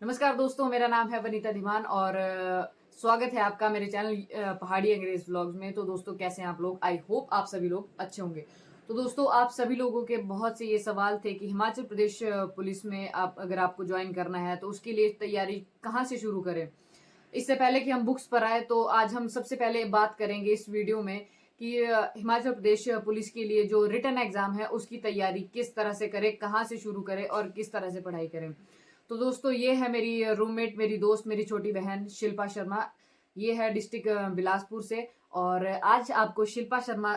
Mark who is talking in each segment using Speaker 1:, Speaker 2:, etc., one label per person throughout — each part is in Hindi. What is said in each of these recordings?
Speaker 1: नमस्कार दोस्तों, मेरा नाम है वनीता धीमान और स्वागत है आपका मेरे चैनल पहाड़ी अंग्रेज व्लॉग्स में। तो दोस्तों, कैसे हैं आप लोग? आई होप आप सभी लोग अच्छे होंगे। तो दोस्तों, आप सभी लोगों के बहुत से ये सवाल थे कि हिमाचल प्रदेश पुलिस में आप अगर आपको ज्वाइन करना है तो उसके लिए तैयारी कहाँ से शुरू करें। इससे पहले कि हम बुक्स पर आए, तो आज हम सबसे पहले बात करेंगे इस वीडियो में कि हिमाचल प्रदेश पुलिस के लिए जो रिटन एग्जाम है उसकी तैयारी किस तरह से करें, कहाँ से शुरू करें और किस तरह से पढ़ाई करें। तो दोस्तों, ये है मेरी रूममेट, मेरी दोस्त, मेरी छोटी बहन शिल्पा शर्मा। ये है डिस्ट्रिक्ट बिलासपुर से। और आज आपको शिल्पा शर्मा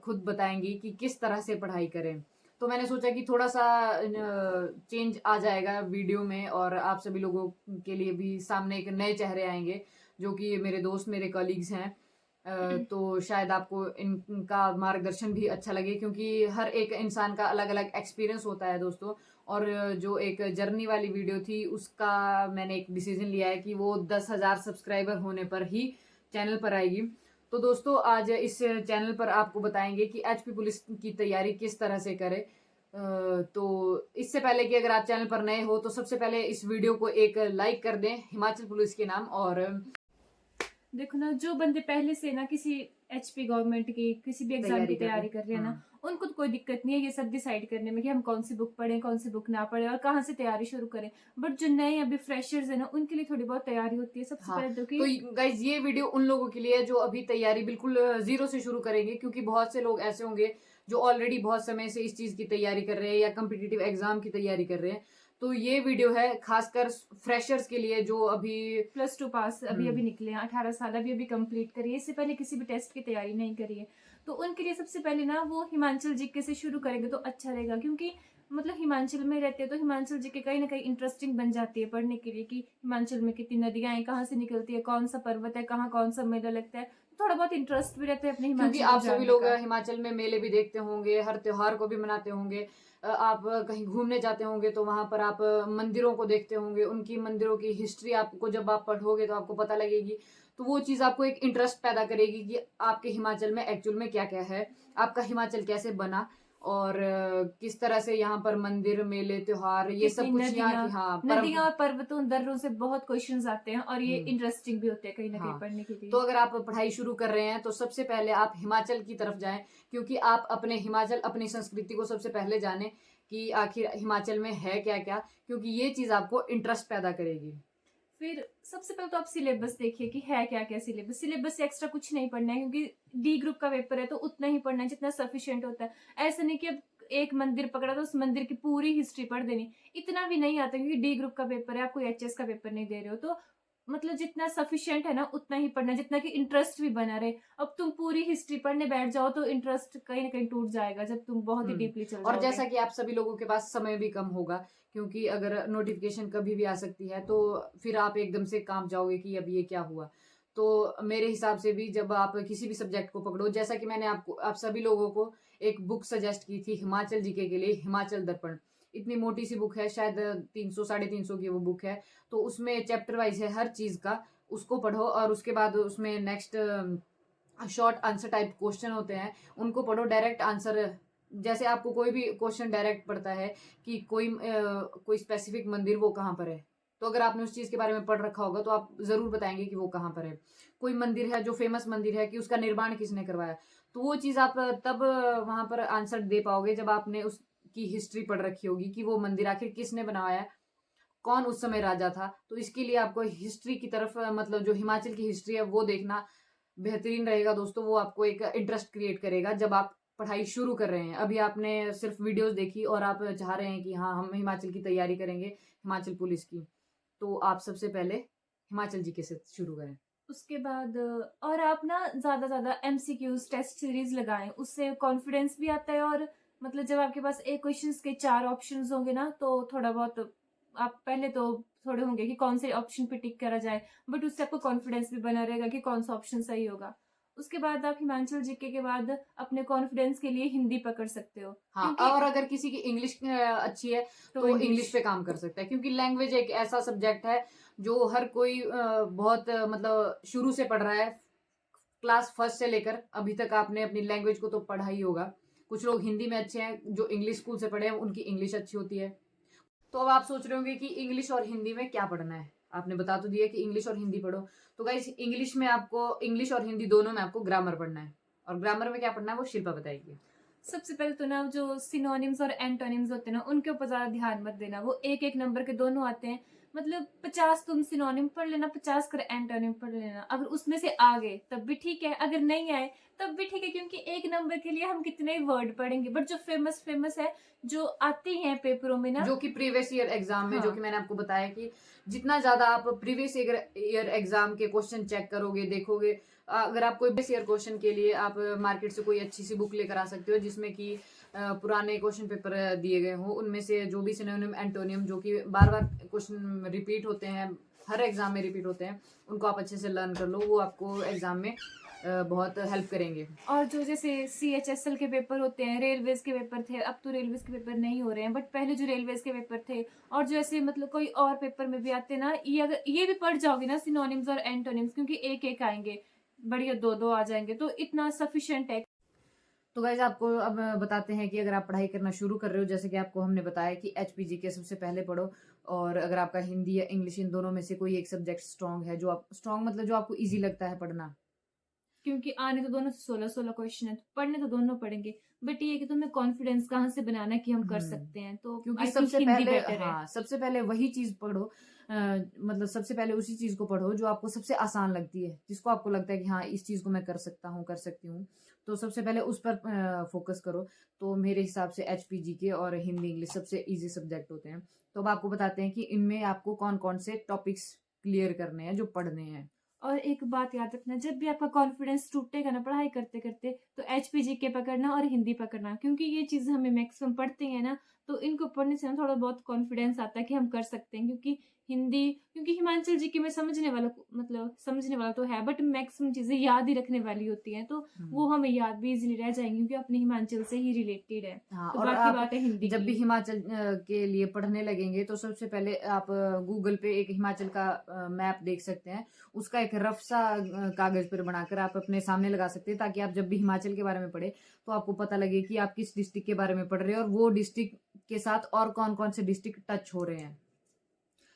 Speaker 1: खुद बताएंगी कि किस तरह से पढ़ाई करें। तो मैंने सोचा कि थोड़ा सा चेंज आ जाएगा वीडियो में और आप सभी लोगों के लिए भी सामने एक नए चेहरे आएंगे जो कि मेरे दोस्त, मेरे कलीग्स हैं। तो शायद आपको इनका मार्गदर्शन भी अच्छा लगे, क्योंकि हर एक इंसान का अलग अलग एक्सपीरियंस होता है दोस्तों। और जो एक जर्नी वाली वीडियो थी उसका मैंने एक डिसीजन लिया है कि वो 10,000 सब्सक्राइबर होने पर ही चैनल पर आएगी। तो दोस्तों, आज इस चैनल पर आपको बताएंगे कि एचपी पुलिस की तैयारी किस तरह से करें। तो इससे पहले कि अगर आप चैनल पर नए हो तो सबसे पहले इस वीडियो को एक लाइक कर दें हिमाचल पुलिस के नाम। और
Speaker 2: देखो ना, जो बंदे पहले से ना किसी एचपी गवर्नमेंट की किसी भी एग्जाम की तैयारी कर रहे हैं ना, उनको तो कोई दिक्कत नहीं है ये सब डिसाइड करने में कि हम कौन सी बुक पढ़ें, कौन सी बुक ना पढ़े और कहाँ से तैयारी शुरू करें। बट जो नए अभी फ्रेशर्स है ना, उनके लिए थोड़ी बहुत तैयारी होती है। सबसे
Speaker 1: हाँ,
Speaker 2: पहले तो कि
Speaker 1: तो गाइज ये वीडियो उन लोगों के लिए है जो अभी तैयारी बिल्कुल जीरो से शुरू करेंगे, क्योंकि बहुत से लोग ऐसे होंगे जो ऑलरेडी बहुत समय से इस चीज की तैयारी कर रहे हैं या कम्पिटिटिव एग्जाम की तैयारी कर रहे हैं। तो ये वीडियो है खासकर फ्रेशर्स के लिए जो अभी
Speaker 2: +2 पास अभी अभी निकले हैं, 18 साल अभी अभी कंप्लीट करिए, इससे पहले किसी भी टेस्ट की तैयारी नहीं करिए। तो उनके लिए सबसे पहले ना वो हिमाचल जीके से शुरू करेंगे तो अच्छा रहेगा, क्योंकि मतलब हिमाचल में रहते हैं तो हिमाचल जीके कहीं ना कहीं इंटरेस्टिंग बन जाती है पढ़ने के लिए कि हिमाचल में कितनी नदियां हैं, कहाँ से निकलती है, कौन सा पर्वत है, कहाँ कौन सा मेला लगता है। थोड़ा बहुत इंटरेस्ट भी रहता है अपने
Speaker 1: क्योंकि
Speaker 2: हिमाचल को
Speaker 1: आप सभी
Speaker 2: जानने
Speaker 1: लोग
Speaker 2: का।
Speaker 1: हिमाचल में मेले भी देखते होंगे, हर त्योहार को भी मनाते होंगे। आप कहीं घूमने जाते होंगे तो वहां पर आप मंदिरों को देखते होंगे, उनकी मंदिरों की हिस्ट्री आपको जब आप पढ़ोगे तो आपको पता लगेगी। तो वो चीज आपको एक इंटरेस्ट पैदा करेगी कि आपके हिमाचल में एक्चुअल में क्या क्या है, आपका हिमाचल कैसे बना और किस तरह से यहाँ पर मंदिर, मेले, त्योहार, ये सब
Speaker 2: कितनी
Speaker 1: कुछ यहाँ
Speaker 2: नदियां
Speaker 1: की हाँ
Speaker 2: नदियां
Speaker 1: परम।
Speaker 2: और पर्वतों दर्रों से बहुत क्वेश्चंस आते हैं और ये
Speaker 1: हम्म,
Speaker 2: इंटरेस्टिंग भी होते हैं कहीं ना कहीं
Speaker 1: हाँ।
Speaker 2: पढ़ने के
Speaker 1: तो
Speaker 2: लिए।
Speaker 1: अगर आप पढ़ाई शुरू कर रहे हैं तो सबसे पहले आप हिमाचल की तरफ जाएं, क्योंकि आप अपने हिमाचल, अपनी संस्कृति को सबसे पहले जानें कि आखिर हिमाचल में है क्या क्या, क्योंकि ये चीज आपको इंटरेस्ट पैदा करेगी।
Speaker 2: फिर सबसे पहले तो आप सिलेबस देखिए कि है क्या क्या सिलेबस। सिलेबस से एक्स्ट्रा कुछ नहीं पढ़ना है, क्योंकि डी ग्रुप का पेपर है तो उतना ही पढ़ना है जितना सफिशिएंट होता है। ऐसा नहीं कि अब एक मंदिर पकड़ा तो उस मंदिर की पूरी हिस्ट्री पढ़ देनी, इतना भी नहीं आता, क्योंकि डी ग्रुप का पेपर है, आप कोई एचएस का पेपर नहीं दे रहे हो। तो मतलब जितना सफिशिएंट है ना उतना ही पढ़ना, जितना कि इंटरेस्ट भी बना रहे। अब तुम पूरी हिस्ट्री पढ़ने बैठ जाओ तो इंटरेस्ट कहीं ना कहीं टूट जाएगा जब तुम बहुत ही डीपली चल
Speaker 1: और
Speaker 2: जाओगे।
Speaker 1: जैसा कि आप सभी लोगों के पास समय भी कम होगा, क्योंकि अगर नोटिफिकेशन कभी भी आ सकती है तो फिर आप एकदम से कांप जाओगे कि अब ये क्या हुआ। तो मेरे हिसाब से भी जब आप किसी भी सब्जेक्ट को पकड़ो, जैसा कि मैंने आपको, आप सभी लोगों को एक बुक सजेस्ट की थी हिमाचल जीके के लिए, हिमाचल दर्पण। इतनी मोटी सी बुक है, शायद 300 350 की वो बुक है। तो उसमें चैप्टर वाइज है हर चीज का, उसको पढ़ो और उसके बाद उसमें next short answer type question होते हैं, उनको पढ़ो। डायरेक्ट आंसर, जैसे आपको कोई भी क्वेश्चन डायरेक्ट पड़ता है कि कोई स्पेसिफिक मंदिर वो कहाँ पर है, तो अगर आपने उस चीज के बारे में पढ़ रखा होगा तो आप जरूर बताएंगे कि वो कहाँ पर है। कोई मंदिर है जो फेमस मंदिर है कि उसका निर्माण किसने करवाया, तो वो चीज आप तब वहां पर आंसर दे पाओगे जब आपने उसकी हिस्ट्री पढ़ रखी होगी कि वो मंदिर आखिर किसने बनाया, कौन उस समय राजा था। तो इसके लिए आपको हिस्ट्री की तरफ मतलब जो हिमाचल की हिस्ट्री है वो देखना बेहतरीन रहेगा दोस्तों। वो आपको एक इंटरेस्ट क्रिएट करेगा जब आप पढ़ाई शुरू कर रहे हैं। अभी आपने सिर्फ वीडियोस देखी और आप चाह रहे हैं कि हाँ हम हिमाचल की तैयारी करेंगे, हिमाचल पुलिस की, तो आप सबसे पहले हिमाचल जी के से शुरू करें।
Speaker 2: उसके बाद और आप ना ज्यादा एमसीक्यूज टेस्ट सीरीज लगाएं, उससे कॉन्फिडेंस भी आता है। और मतलब जब आपके पास एक क्वेश्चंस के 4 ऑप्शंस होंगे ना, तो थोड़ा बहुत आप पहले तो थोड़े होंगे कि कौन से ऑप्शन पे टिक करा जाए, बट उससे आपको कॉन्फिडेंस भी बना रहेगा कि कौन सा ऑप्शन सही होगा। उसके बाद आप हिमाचल जीके के बाद अपने कॉन्फिडेंस के लिए हिंदी पकड़ सकते हो,
Speaker 1: हाँ,
Speaker 2: क्योंकि
Speaker 1: और अगर किसी की इंग्लिश अच्छी है
Speaker 2: तो
Speaker 1: तो
Speaker 2: इंग्लिश।
Speaker 1: इंग्लिश पे काम कर सकता है, क्योंकि लैंग्वेज एक ऐसा सब्जेक्ट है जो हर कोई बहुत मतलब शुरू से पढ़ रहा है। क्लास फर्स्ट से लेकर अभी तक आपने अपनी लैंग्वेज को तो पढ़ा ही होगा। कुछ लोग हिंदी में अच्छे हैं, जो इंग्लिश स्कूल से पढ़े हैं उनकी इंग्लिश अच्छी होती है। तो अब आप सोच रहे होंगे कि इंग्लिश और हिंदी में क्या पढ़ना है। आपने बता तो दिया कि इंग्लिश और हिंदी पढ़ो। तो गाइस इंग्लिश में आपको, इंग्लिश और हिंदी दोनों में आपको ग्रामर पढ़ना है। और ग्रामर में क्या पढ़ना है वो शिल्पा बताएगी।
Speaker 2: सबसे पहले तो ना जो सिनोनिम्स और एंटोनिम्स होते हैं ना, उनके ऊपर ज्यादा ध्यान मत देना। वो एक एक नंबर के दोनों आते हैं। मतलब 50 तुम सिनोनिम पढ़ लेना, 50 कर एंटोनिम पढ़ लेना। अगर उसमें से आ गए तब भी ठीक है, अगर नहीं आए तब भी ठीक है, क्योंकि एक नंबर के लिए हम कितने वर्ड पढ़ेंगे। बट जो फेमस फेमस है, जो आती हैं पेपरों में ना,
Speaker 1: जो कि प्रीवियस ईयर एग्जाम में, जो
Speaker 2: हाँ,
Speaker 1: कि मैंने आपको बताया कि जितना ज्यादा आप प्रीवियस ईयर एग्जाम के क्वेश्चन चेक करोगे, देखोगे, अगर आप कोई प्रीवियस ईयर क्वेश्चन के लिए आप मार्केट से कोई अच्छी सी बुक लेकर आ सकते हो जिसमें कि पुराने क्वेश्चन पेपर दिए गए हो, उनमें से जो भी सिनोनिम एंटोनियम जो कि बार बार क्वेश्चन रिपीट होते हैं, हर एग्जाम में रिपीट होते हैं, उनको आप अच्छे से लर्न कर लो। वो आपको एग्जाम में बहुत हेल्प करेंगे।
Speaker 2: और जो जैसे CHSL के पेपर होते हैं, रेलवेज के पेपर थे, अब तो रेलवेज के पेपर नहीं हो रहे हैं, बट पहले जो रेलवेज के पेपर थे, और जो ऐसे मतलब कोई और पेपर में भी आते ना, ये अगर ये भी पढ़ जाओगे ना सिनोनिम्स और एंटोनिम्स, क्योंकि एक एक आएंगे, बढ़िया दो दो आ जाएंगे, तो इतना सफिशिएंट है।
Speaker 1: तो गाइज आपको अब बताते हैं कि अगर आप पढ़ाई करना शुरू कर रहे हो, जैसे कि आपको हमने बताया कि HPG के सबसे पहले पढ़ो। और अगर आपका हिंदी या इंग्लिश इन दोनों में से कोई एक सब्जेक्ट स्ट्रांग है, जो आप स्ट्रांग मतलब जो आपको इजी लगता है पढ़ना,
Speaker 2: क्योंकि आने तो दोनों से 16-16 क्वेश्चन है, तो पढ़ने तो दोनों पढ़ेंगे, बट ये है कि तुम्हें कॉन्फिडेंस कहाँ से बनाना है कि हम कर सकते हैं, तो
Speaker 1: क्योंकि
Speaker 2: आई थिंक
Speaker 1: सबसे
Speaker 2: हिंदी
Speaker 1: पहले,
Speaker 2: बेटर है।
Speaker 1: हाँ, सबसे पहले वही चीज पढ़ो। मतलब सबसे पहले उसी चीज को पढ़ो जो आपको सबसे आसान लगती है, जिसको आपको लगता है कि हाँ इस चीज को मैं कर सकता हूँ, कर सकती हूँ। तो सबसे पहले उस पर फोकस करो। तो मेरे हिसाब से HPG के और हिंदी इंग्लिश सबसे इजी सब्जेक्ट होते हैं। तो अब आपको बताते हैं कि इनमें आपको कौन कौन से टॉपिक्स क्लियर करने हैं, जो पढ़ने हैं।
Speaker 2: और एक बात याद रखना, जब भी आपका कॉन्फिडेंस टूटेगा ना पढ़ाई करते करते, तो HPG के पकड़ना और हिंदी पकड़ना, क्योंकि ये चीज़ हमें मैक्सिमम पढ़ते हैं ना, तो इनको पढ़ने से ना थोड़ा बहुत कॉन्फिडेंस आता है कि हम कर सकते हैं। क्योंकि हिंदी, क्योंकि हिमाचल जी के में समझने वाला, मतलब समझने वाला तो है, बट मैक्सिमम चीज़ें याद ही रखने वाली होती हैं, तो वो हमें याद भी इजीली रह जाएंगी, क्योंकि अपने हिमाचल से ही रिलेटेड है।
Speaker 1: हाँ,
Speaker 2: तो
Speaker 1: और
Speaker 2: बाकी
Speaker 1: आप
Speaker 2: बात है हिंदी
Speaker 1: जब भी
Speaker 2: की।
Speaker 1: हिमाचल के लिए पढ़ने लगेंगे तो सबसे पहले आप गूगल पे एक हिमाचल का मैप देख सकते हैं। उसका एक रफ सा कागज पर बनाकर आप अपने सामने लगा सकते हैं, ताकि आप जब भी हिमाचल के बारे में पढ़े तो आपको पता लगे कि आप किस डिस्ट्रिक्ट के बारे में पढ़ रहे हैं और वो डिस्ट्रिक्ट के साथ और कौन कौन से डिस्ट्रिक्ट टच हो रहे हैं।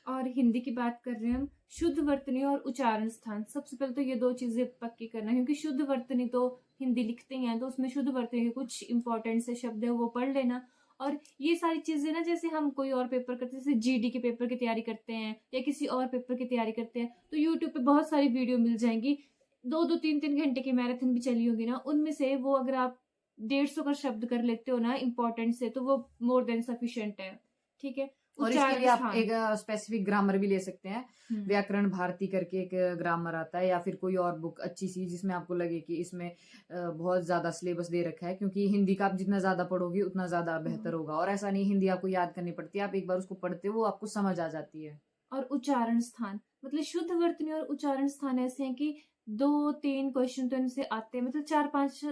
Speaker 2: और हिंदी की बात कर रहे हैं हम, शुद्ध वर्तनी और उच्चारण स्थान, सबसे पहले तो ये दो चीजें पक्की करना, क्योंकि शुद्ध वर्तनी तो हिंदी लिखते हैं, तो उसमें शुद्ध वर्तनी के कुछ इंपॉर्टेंट से शब्द है वो पढ़ लेना। और ये सारी चीजें ना, जैसे हम कोई और पेपर करते हैं, जैसे GD के पेपर की तैयारी करते हैं या किसी और पेपर की तैयारी करते हैं, तो यूट्यूब पे बहुत सारी वीडियो मिल जाएंगी, 2-2 3-3 घंटे की मैराथन भी चली होगी ना, उनमें से वो अगर आप 150 का शब्द कर लेते हो ना इंपॉर्टेंट से, तो वो मोर देन सफिशिएंट है। ठीक है।
Speaker 1: और इसके
Speaker 2: उच्चारण
Speaker 1: लिए आप
Speaker 2: स्थान।
Speaker 1: एक स्पेसिफिक ग्रामर भी ले सकते हैं।
Speaker 2: हम्म।
Speaker 1: व्याकरण भारती करके एक ग्रामर आता है, या फिर कोई और बुक अच्छी सी जिसमें आपको लगे कि इसमें बहुत ज्यादा सिलेबस दे रखा है, क्योंकि हिंदी का आप जितना ज्यादा पढ़ोगे उतना ज्यादा बेहतर होगा। और ऐसा नहीं हिंदी आपको याद करनी पड़ती है, आप एक बार उसको पढ़ते हो वो आपको समझ आ जाती है।
Speaker 2: और उच्चारण स्थान, मतलब शुद्ध वर्तनी और उच्चारण स्थान ऐसे हैं कि 2-3 क्वेश्चन तो इनसे आते हैं, मतलब 4-5,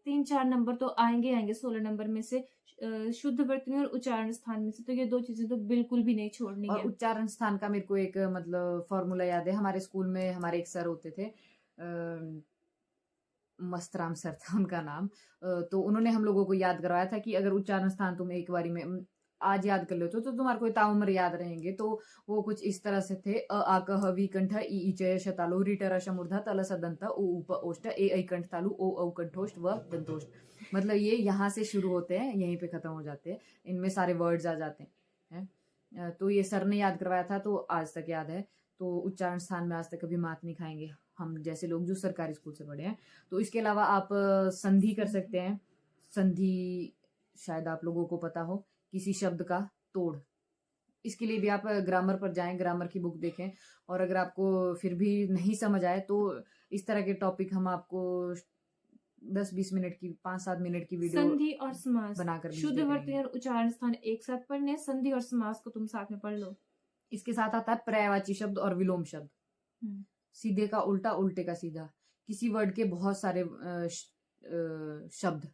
Speaker 2: 3-4 नंबर तो आएंगे आएंगे 16 नंबर में से, शुद्ध वर्तनी और उच्चारण स्थान में से, तो ये दो चीजें तो बिल्कुल भी नहीं छोड़नी
Speaker 1: और
Speaker 2: है।
Speaker 1: उच्चारण स्थान का मेरे को एक मतलब फॉर्मूला याद है। हमारे स्कूल में हमारे एक सर होते थे, मस्तराम सर था उनका नाम। तो उन्होंने हम लोगों को याद करवाया था कि अगर उच्चारण स्थान तुम एक बारी में आज याद कर लेते हो तो तुम्हारे को ताउम्र याद रहेंगे। तो वो कुछ इस तरह से थे: अ आ क ह वी कंठ इ ई च य शतालु री ट र श मूर्धा तल स दंत उ उ प ओष्ठ ए ऐ कंठ तालु ओ औ कंठोष्ठ व दंतोष्ठ। मतलब ये यहाँ से शुरू होते हैं, यहीं पे खत्म हो जाते हैं, इनमें सारे वर्ड्स आ जाते हैं। तो ये सर ने याद करवाया था, तो आज तक याद है। तो उच्चारण स्थान में आज तक कभी मात नहीं खाएंगे हम जैसे लोग जो सरकारी स्कूल से पढ़े हैं। तो इसके अलावा आप संधि कर सकते हैं। संधि शायद आप लोगों को पता हो, किसी शब्द का तोड़। इसके लिए भी आप ग्रामर पर जाएं, ग्रामर की बुक देखें। और अगर आपको फिर भी नहीं समझ आए तो इस तरह के टॉपिक हम आपको 10-20 मिनट की, 5-7 मिनट की वीडियो
Speaker 2: संधि और समास,
Speaker 1: बनाकर भी
Speaker 2: शुद्ध
Speaker 1: दे
Speaker 2: वर्तनी
Speaker 1: देंगे।
Speaker 2: और उच्चारण स्थान एक साथ पढ़ने, संधि और समास को तुम साथ में पढ़ लो।
Speaker 1: इसके साथ आता है पर्यायवाची शब्द और विलोम शब्द। सीधे का उल्टा, उल्टे का सीधा। किसी वर्ड के बहुत सारे शब्द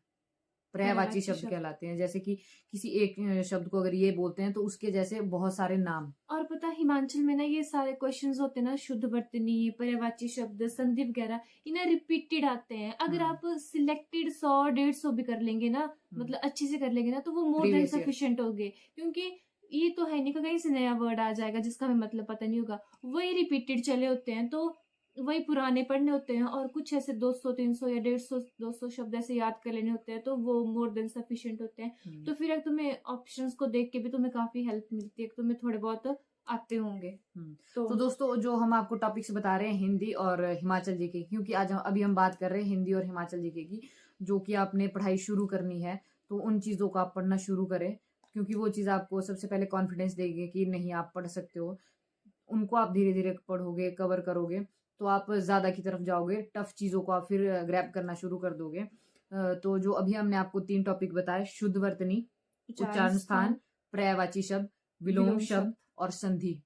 Speaker 1: पर्यायवाची शब्द कहलाते हैं। जैसे कि किसी एक शब्द को अगर ये बोलते हैं तो उसके जैसे बहुत सारे नाम।
Speaker 2: और पता हिमाचल में ना ये सारे क्वेश्चंस होते हैं ना, शुद्ध वर्तनी, पर्यायवाची शब्द, संधि वगैरह, इन्हें रिपीटेड आते हैं। अगर आप सिलेक्टेड 100-150 भी कर लेंगे ना, मतलब अच्छे से कर लेंगे ना, तो वो more than
Speaker 1: Previous year.
Speaker 2: Sufficient हो गए। क्योंकि ये तो है नहीं कि कहीं से नया वर्ड आ जाएगा जिसका हमें मतलब पता नहीं होगा, वही रिपीटेड चले होते हैं, तो वही पुराने पढ़ने होते हैं, और कुछ ऐसे 200 300 या 150 200 शब्द ऐसे याद कर लेने होते हैं, तो वो मोर देन सफिशिएंट होते हैं। तो फिर एक तुम्हें ऑप्शंस को देख के भी तुम्हें काफी हेल्प मिलती है, तुम्हें थोड़े बहुत आते होंगे।
Speaker 1: तो दोस्तों जो हम आपको टॉपिक्स बता रहे हैं हिंदी और हिमाचल जीके, क्योंकि आज अभी हम बात कर रहे हैं हिंदी और हिमाचल जीके की, जो कि आपने पढ़ाई शुरू करनी है, तो उन चीज़ों को आप पढ़ना शुरू करें, क्योंकि वो चीज़ आपको सबसे पहले कॉन्फिडेंस देगी कि नहीं आप पढ़ सकते हो। उनको आप धीरे धीरे पढ़ोगे, कवर करोगे, तो आप ज़्यादा की तरफ जाओगे, टफ चीज़ों को आप फिर ग्रैब करना शुरू कर दोगे। तो जो अभी हमने आपको 3 टॉपिक बताए, शुद्ध वर्तनी, उच्चारण स्थान, पर्यायवाची शब्द, विलोम शब्द और संधि,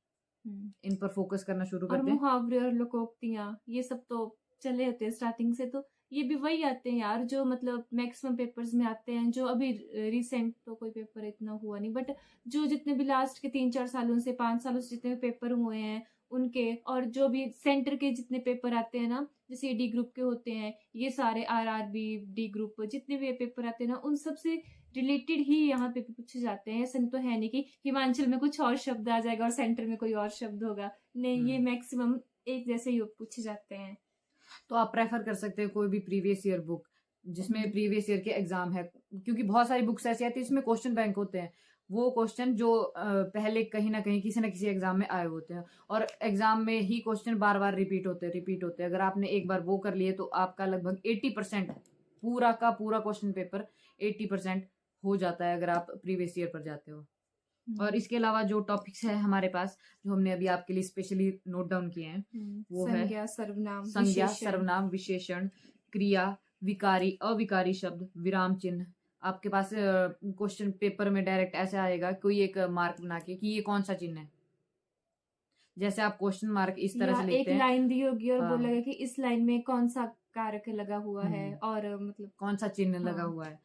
Speaker 1: इन पर फोकस करना शुरू
Speaker 2: और
Speaker 1: करते हैं।
Speaker 2: मुहावरे और लोकोक्तियां, ये सब तो चले होते हैं स्टार्टिंग से, तो ये भी वही आते हैं यार जो मतलब मैक्सिमम पेपर्स में आते हैं, जो अभी रिसेंट तो कोई पेपर इतना हुआ नहीं, बट जो जितने भी लास्ट के 3-4 सालों से 5 सालों से जितने भी पेपर हुए हैं उनके, और जो भी सेंटर के जितने पेपर आते हैं ना, जैसे डी ग्रुप के होते हैं, ये सारे आरआरबी डी ग्रुप जितने भी पेपर आते हैं ना, उन सब से रिलेटेड ही यहाँ पे पूछे जाते हैं। ऐसा तो है नहीं कि हिमाचल में कुछ और शब्द आ जाएगा और सेंटर में कोई और शब्द होगा, नहीं, ये मैक्सिमम एक जैसे ही पूछे जाते हैं।
Speaker 1: तो आप प्रेफर कर सकते हैं कोई भी प्रीवियस ईयर बुक जिसमें प्रीवियस ईयर के एग्जाम है, क्योंकि बहुत सारी बुक्स ऐसी आती है इसमें क्वेश्चन बैंक होते हैं, वो क्वेश्चन जो पहले कहीं ना कहीं किसी ना किसी एग्जाम में आए होते हैं, और एग्जाम में ही क्वेश्चन बार बार रिपीट होते हैं। अगर आपने एक बार वो कर लिए तो आपका लगभग 80% पूरा का पूरा क्वेश्चन पेपर 80% हो जाता है अगर आप प्रीवियस ईयर पर जाते हो। और इसके अलावा जो टॉपिक्स है हमारे पास, जो हमने अभी आपके लिए स्पेशली नोट डाउन किए हैं, वो है
Speaker 2: संज्ञा, सर्वनाम,
Speaker 1: संज्ञा,
Speaker 2: विशेषण।
Speaker 1: सर्वनाम, विशेषण, क्रिया, विकारी, अविकारी शब्द, विराम चिन्ह। आपके पास क्वेश्चन पेपर में डायरेक्ट ऐसे आएगा, कोई एक मार्क बना के कि ये कौन सा चिन्ह है, जैसे आप क्वेश्चन मार्क इस तरह से
Speaker 2: या
Speaker 1: लिखते
Speaker 2: एक
Speaker 1: हैं,
Speaker 2: लाइन दी होगी और
Speaker 1: हाँ।
Speaker 2: बोलेगा कि इस लाइन में कौन सा कारक लगा हुआ है, और मतलब
Speaker 1: कौन सा चिन्ह लगा
Speaker 2: हाँ।
Speaker 1: हुआ है,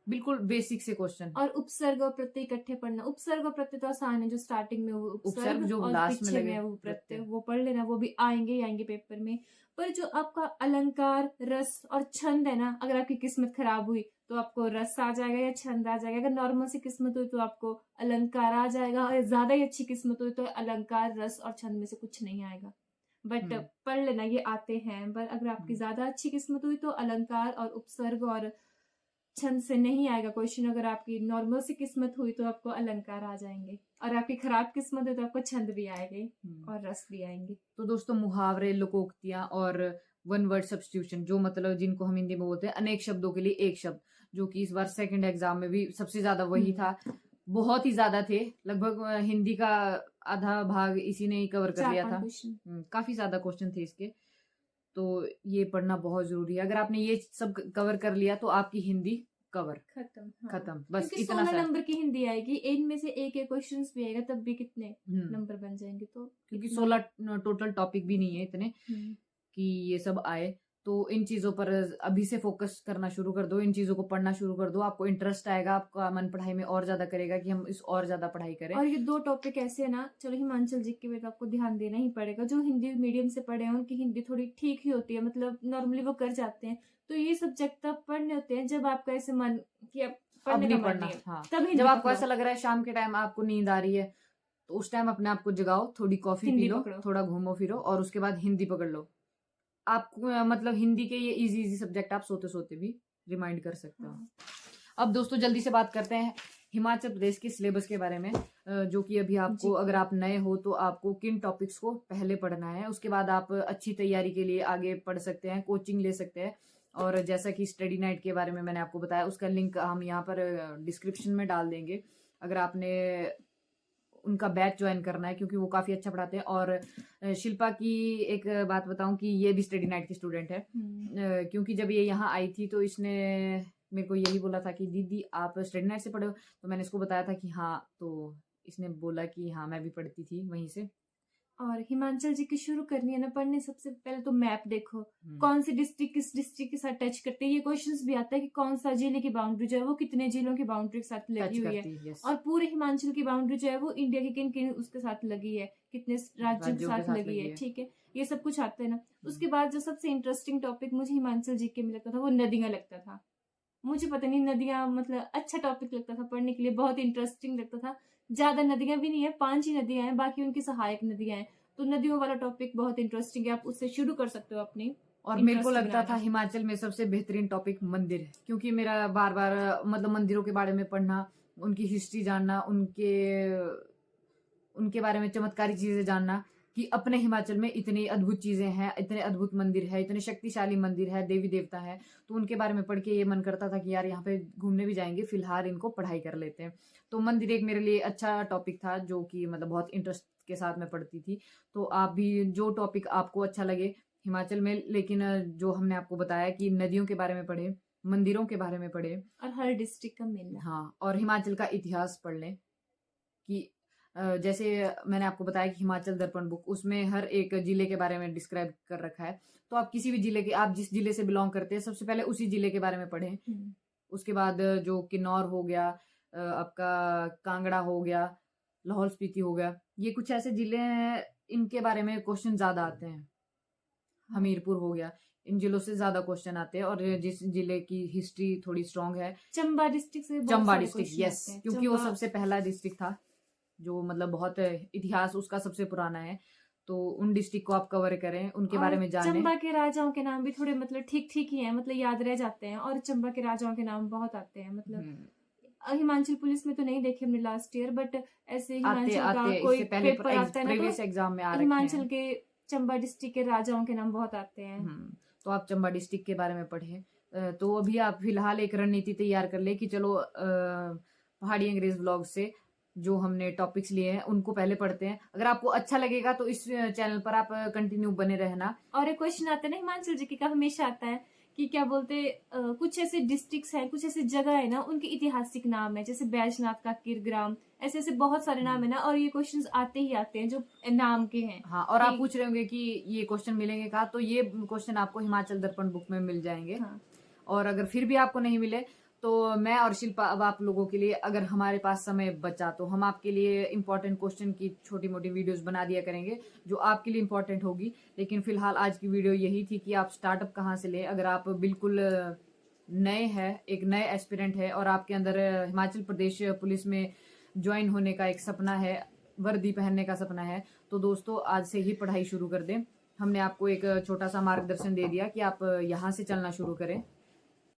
Speaker 1: बिल्कुल बेसिक से क्वेश्चन।
Speaker 2: और उपसर्ग और प्रत्यय इकट्ठे पढ़ना। उपसर्ग और प्रत्यय तो आसान है, जो स्टार्टिंग में वो उपसर्ग
Speaker 1: जो
Speaker 2: और
Speaker 1: लास्ट में
Speaker 2: पीछे
Speaker 1: लगे
Speaker 2: में वो प्रत्यय,
Speaker 1: प्रत्यय।
Speaker 2: वो पढ़ लेना, वो भी आएंगे ही आएंगे पेपर में। पर जो आपका अलंकार, रस और छंद है ना, अगर आपकी किस्मत खराब हुई तो आपको रस आ जाएगा या छंद आ जाएगा। अगर नॉर्मल सी किस्मत हुई तो आपको अलंकार आ जाएगा, और ज्यादा ही अच्छी किस्मत हुई तो अलंकार, रस और छंद में से कुछ नहीं आएगा। बट पढ़ लेना, ये आते हैं। पर अगर आपकी ज्यादा अच्छी किस्मत हुई तो अलंकार और उपसर्ग और छंद से नहीं आएगा क्वेश्चन। अगर आपकी नॉर्मल सी किस्मत हुई तो आपको अलंकार आ जाएंगे, और आपकी खराब किस्मत हुई तो आपको छंद भी आएंगे और रस भी आएंगे।
Speaker 1: तो दोस्तों मुहावरे, लोकोक्तियां और वन वर्ड सब्स्टिट्यूशन, जो मतलब जिनको हम हिंदी में बोलते हैं अनेक शब्दों के लिए एक शब्द, जो कि इस बार सेकंड एग्जाम में भी सबसे ज्यादा वही था, बहुत ही ज्यादा थे, लगभग हिंदी का आधा भाग इसी ने ही कवर कर लिया था। काफी ज्यादा क्वेश्चन थे इसके, तो ये पढ़ना बहुत जरूरी है। अगर आपने ये सब कवर कर लिया तो आपकी हिंदी कवर, खत्म, बस इतना
Speaker 2: 16 नंबर की हिंदी आएगी, इनमें से एक एक क्वेश्चन भी आएगा, तब भी कितने नंबर बन जाएंगे। तो
Speaker 1: क्योंकि 16 टोटल टॉपिक भी नहीं है इतने कि ये सब आए, तो इन चीजों पर अभी से फोकस करना शुरू कर दो, इन चीजों को पढ़ना शुरू कर दो, आपको इंटरेस्ट आएगा, आपका मन पढ़ाई में और ज्यादा करेगा कि हम इस और ज्यादा पढ़ाई करें।
Speaker 2: और ये 2 टॉपिक ऐसे है ना, चलो हिमाचल जीके में तो आपको ध्यान देना ही पड़ेगा। जो हिंदी मीडियम से पढ़े हैं उनकी हिंदी थोड़ी ठीक ही होती है, मतलब नॉर्मली वो कर जाते हैं। तो ये सब्जेक्ट तब पढ़ने होते हैं जब आपका ऐसे मन कि अब पढ़ने का मन नहीं है,
Speaker 1: हाँ।
Speaker 2: तब
Speaker 1: जब आपको ऐसा लग रहा है शाम के टाइम आपको नींद आ रही है, तो उस टाइम अपने आप को जगाओ, थोड़ी कॉफी पी लो, थोड़ा घूमो फिरो, और उसके बाद हिंदी पकड़ लो। आपको मतलब हिंदी के ये इजी सब्जेक्ट आप सोते सोते भी रिमाइंड कर सकते हो। अब दोस्तों जल्दी से बात करते हैं हिमाचल प्रदेश के सिलेबस के बारे में, जो कि अभी आपको, अगर आप नए हो तो आपको किन टॉपिक्स को पहले पढ़ना है, उसके बाद आप अच्छी तैयारी के लिए आगे पढ़ सकते हैं, कोचिंग ले सकते हैं। और जैसा कि स्टडी नाइट के बारे में मैंने आपको बताया, उसका लिंक हम यहाँ पर डिस्क्रिप्शन में डाल देंगे, अगर आपने उनका बैच ज्वाइन करना है, क्योंकि वो काफ़ी अच्छा पढ़ाते हैं। और शिल्पा की एक बात बताऊं कि ये भी स्टडी नाइट की स्टूडेंट है, क्योंकि जब ये यहाँ आई थी तो इसने मेरे को यही बोला था कि दीदी आप स्टडी नाइट से पढ़े हो, तो मैंने इसको बताया था कि हाँ, तो इसने बोला कि हाँ मैं भी पढ़ती थी वहीं से।
Speaker 2: और हिमाचल जी की शुरू करनी है ना पढ़ने, सबसे पहले तो मैप देखो, कौन सी डिस्ट्रिक्ट किस डिस्ट्रिक्ट के साथ टच करते हैं। ये क्वेश्चंस भी आता है कि कौन सा जिले की बाउंड्री जो है वो कितने जिलों की बाउंड्री के साथ लगी हुई है, और पूरे हिमाचल की बाउंड्री जो है वो इंडिया के किन किन उसके साथ लगी है, कितने राज्यों के साथ लगी है, ठीक है, ये सब कुछ आता है ना। उसके बाद जो सबसे इंटरेस्टिंग टॉपिक मुझे हिमाचल जी के में लगता था वो नदियां लगता था। मुझे पता नहीं, नदियां मतलब अच्छा टॉपिक लगता था पढ़ने के लिए, बहुत इंटरेस्टिंग लगता था ज्यादा नदियां भी नहीं है, 5 ही नदियां हैं, बाकी उनकी सहायक नदियां हैं। तो नदियों वाला टॉपिक बहुत इंटरेस्टिंग है, आप उससे शुरू कर सकते हो अपनी
Speaker 1: और मेरे को
Speaker 2: इंटरेस्ट
Speaker 1: लगता था
Speaker 2: बनाना।
Speaker 1: हिमाचल में सबसे बेहतरीन टॉपिक मंदिर है, क्योंकि मेरा बार बार मतलब मंदिरों के बारे में पढ़ना, उनकी हिस्ट्री जानना, उनके बारे में चमत्कारी चीजें जानना कि अपने हिमाचल में इतनी अद्भुत चीजें हैं, इतने अद्भुत मंदिर है, इतने शक्तिशाली मंदिर है, देवी देवता है। तो उनके बारे में पढ़ के ये मन करता था कि यार यहाँ पे घूमने भी जाएंगे, फिलहाल इनको पढ़ाई कर लेते हैं। तो मंदिर एक मेरे लिए अच्छा टॉपिक था, जो कि मतलब बहुत इंटरेस्ट के साथ में पढ़ती थी। तो आप भी जो टॉपिक आपको अच्छा लगे हिमाचल में, लेकिन जो हमने आपको बताया कि नदियों के बारे में पढ़े, मंदिरों के बारे में पढ़े,
Speaker 2: और हर डिस्ट्रिक्ट का मेला।
Speaker 1: हाँ, और हिमाचल का इतिहास पढ़ लें कि जैसे मैंने आपको बताया कि हिमाचल दर्पण बुक, उसमें हर एक जिले के बारे में डिस्क्राइब कर रखा है। तो आप किसी भी जिले के, आप जिस जिले से बिलोंग करते हैं, सबसे पहले उसी जिले के बारे में पढ़ें। उसके बाद जो किन्नौर हो गया, आपका कांगड़ा हो गया, लाहौल स्पीति हो गया, ये कुछ ऐसे जिले हैं, इनके बारे में क्वेश्चन ज्यादा आते हैं। हमीरपुर हो गया, इन जिलों से ज्यादा क्वेश्चन आते हैं। और जिस जिले की हिस्ट्री थोड़ी स्ट्रांग है,
Speaker 2: चंबा डिस्ट्रिक्ट से बहुत
Speaker 1: चंबा
Speaker 2: सारे
Speaker 1: डिस्ट्रिक्ट,
Speaker 2: क्वेश्चन
Speaker 1: यस,
Speaker 2: आते हैं।
Speaker 1: क्योंकि वो
Speaker 2: चंबा-
Speaker 1: सबसे पहला डिस्ट्रिक्ट था, जो मतलब बहुत इतिहास उसका सबसे पुराना है। तो उन डिस्ट्रिक्ट को आप कवर करें, उनके बारे
Speaker 2: और
Speaker 1: में जानें।
Speaker 2: चंबा के राजाओं के नाम भी थोड़े मतलब ठीक ठीक ही हैं, मतलब याद रह जाते हैं। और चंबा के राजाओं के नाम बहुत आते हैं, मतलब हिमाचल पुलिस में तो नहीं देखे हमने लास्ट ईयर, बट ऐसे
Speaker 1: आते
Speaker 2: हिमाचल का
Speaker 1: आते
Speaker 2: कोई
Speaker 1: इससे पहले
Speaker 2: पेपर आता है ना,
Speaker 1: प्रीवियस
Speaker 2: तो
Speaker 1: एग्जाम में आ रखे
Speaker 2: हिमाचल
Speaker 1: हैं।
Speaker 2: के चंबा डिस्ट्रिक्ट के राजाओं के नाम बहुत आते हैं।
Speaker 1: तो आप चंबा डिस्ट्रिक्ट के बारे में पढ़ें। तो अभी आप फिलहाल एक रणनीति तैयार कर ले कि चलो पहाड़ी अंग्रेज व्लॉग से जो हमने टॉपिक्स लिए हैं उनको पहले पढ़ते हैं। अगर आपको अच्छा लगेगा तो इस चैनल पर आप कंटिन्यू बने रहना।
Speaker 2: और एक क्वेश्चन आता है ना हिमाचल जी का, हमेशा आता है कि क्या बोलते कुछ ऐसे डिस्ट्रिक्ट्स हैं, कुछ ऐसी जगह है ना, उनके ऐतिहासिक नाम है, जैसे बैजनाथ का किरग्राम, ऐसे ऐसे बहुत सारे नाम है ना, और ये क्वेश्चंस आते ही आते हैं जो नाम के हैं।
Speaker 1: हाँ, और आप पूछ रहे होंगे कि ये क्वेश्चन मिलेंगे कहाँ, तो ये क्वेश्चन आपको हिमाचल दर्पण बुक में मिल जाएंगे।
Speaker 2: हाँ।
Speaker 1: और अगर फिर भी आपको नहीं मिले तो मैं और शिल्पा अब आप लोगों के लिए, अगर हमारे पास समय बचा तो हम आपके लिए इंपॉर्टेंट क्वेश्चन की छोटी मोटी वीडियोस बना दिया करेंगे जो आपके लिए इंपॉर्टेंट होगी। लेकिन फिलहाल आज की वीडियो यही थी कि आप स्टार्टअप कहाँ से लें। अगर आप बिल्कुल नए हैं, एक नए एस्पिरेंट है और आपके अंदर हिमाचल प्रदेश पुलिस में ज्वाइन होने का एक सपना है, वर्दी पहनने का सपना है, तो दोस्तों आज से ही पढ़ाई शुरू कर दें। हमने आपको एक छोटा सा मार्गदर्शन दे दिया कि आप यहाँ से चलना शुरू करें।